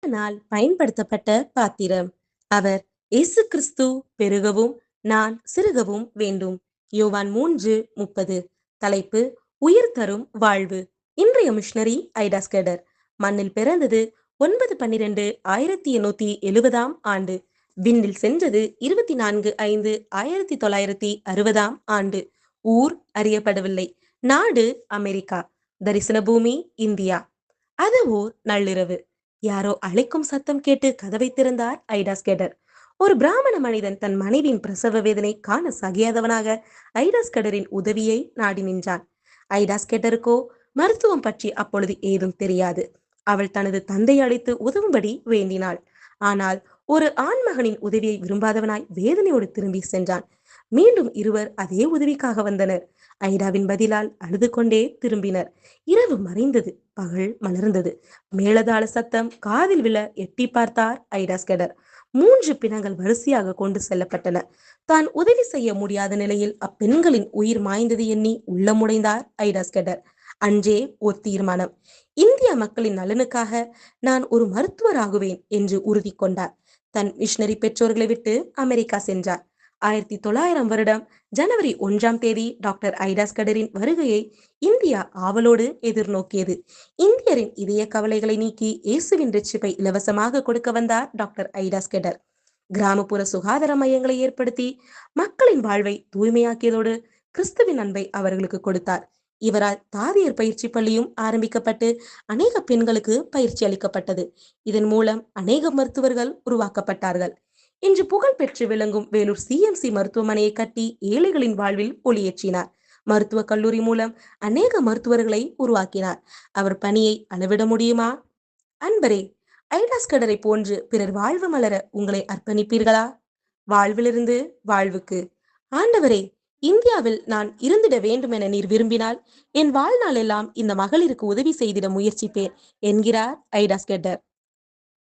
தேவனால் பயன்படுத்தப்பட்ட பாத்திரம். அவர் இயேசு கிறிஸ்து பெருகவும் நான் சிறுகவும் வேண்டும். யோவான் 3:30. தலைப்பு: உயிர் தரும் வாழ்வு. இன்றைய மிஷனரி ஐடா ஸ்கெடர் மண்ணில் பிறந்தது 9/12/1870 ஆண்டு. விண்ணில் சென்றது 24/5/1960 ஆண்டு. ஊர் அறியப்படவில்லை. நாடு அமெரிக்கா. தரிசன பூமி இந்தியா. அது ஓர் நள்ளிரவு. யாரோ அழைக்கும் சத்தம் கேட்டு கதவை திறந்தார் ஐடா ஸ்கெடர். ஒரு பிராமண மனிதன் தன் மனைவியின் பிரசவ வேதனை காண சகியாதவனாக ஐடா ஸ்கெடரின் உதவியை நாடி நின்றான். ஐடா ஸ்கெடருக்கோ மருத்துவம் பற்றி அப்பொழுது ஏதும் தெரியாது. அவள் தனது தந்தையை அழைத்து உதவும்படி வேண்டினாள். ஆனால் ஒரு ஆண்மகனின் உதவியை விரும்பாதவனாய் வேதனையோடு திரும்பி சென்றான். மீண்டும் இருவர் அதே உதவிக்காக வந்தனர். ஐடாவின் பதிலால் அழுது கொண்டே திரும்பினர். இரவு மறைந்தது, பகல் மலர்ந்தது. மேளதாள சத்தம் காதில் விழ எட்டி பார்த்தார் ஐடா ஸ்கெடர். 3 பிணங்கள் வரிசையாக கொண்டு செல்லப்பட்டன. தான் உதவி செய்ய முடியாத நிலையில் அப்பெண்களின் உயிர் மாய்ந்தது எண்ணி உள்ளமுடைந்தார் ஐடா ஸ்கெடர். அன்றே ஓர் தீர்மானம். இந்திய மக்களின் நலனுக்காக நான் ஒரு மருத்துவராகுவேன் என்று உறுதி கொண்டார். தன் மிஷனரி பெற்றோர்களை விட்டு அமெரிக்கா சென்றார். 1900 ஜனவரி 1 டாக்டர் ஐடா ஸ்கெடரின் வருகையை இந்தியா ஆவலோடு எதிர்நோக்கியது. இந்தியரின் இதய கவலைகளை நீக்கி இயேசுவின் ரட்சிப்பை இலவசமாக கொடுக்க வந்தார் டாக்டர் ஐடா ஸ்கெடர். கிராமப்புற சுகாதார மையங்களை ஏற்படுத்தி மக்களின் வாழ்வை தூய்மையாக்கியதோடு கிறிஸ்துவின் அன்பை அவர்களுக்கு கொடுத்தார். இவரால் தாதியர் பயிற்சி பள்ளியும் ஆரம்பிக்கப்பட்டு அநேக பெண்களுக்கு பயிற்சி அளிக்கப்பட்டது. இதன் மூலம் அநேக மருத்துவர்கள் உருவாக்கப்பட்டார்கள். இன்று புகழ் பெற்று விளங்கும் வேலூர் சிஎம்சி மருத்துவமனையை கட்டி ஏழைகளின் வாழ்வில் ஒளியேற்றினார். மருத்துவக் கல்லூரி மூலம் அநேக மருத்துவர்களை உருவாக்கினார். அவர் பணியை அளவிட முடியுமா? அன்பரே, ஐடா ஸ்கெடரை போன்று பிறர் வாழ்வு மலர உங்களை அர்ப்பணிப்பீர்களா? வாழ்விலிருந்து வாழ்வுக்கு. ஆண்டவரே, இந்தியாவில் நான் இருந்திட வேண்டும் என நீர் விரும்பினால் என் வாழ்நாள் எல்லாம் இந்த மகளிருக்கு உதவி செய்திட முயற்சிப்பேன் என்கிறார் ஐடா ஸ்கெடர்.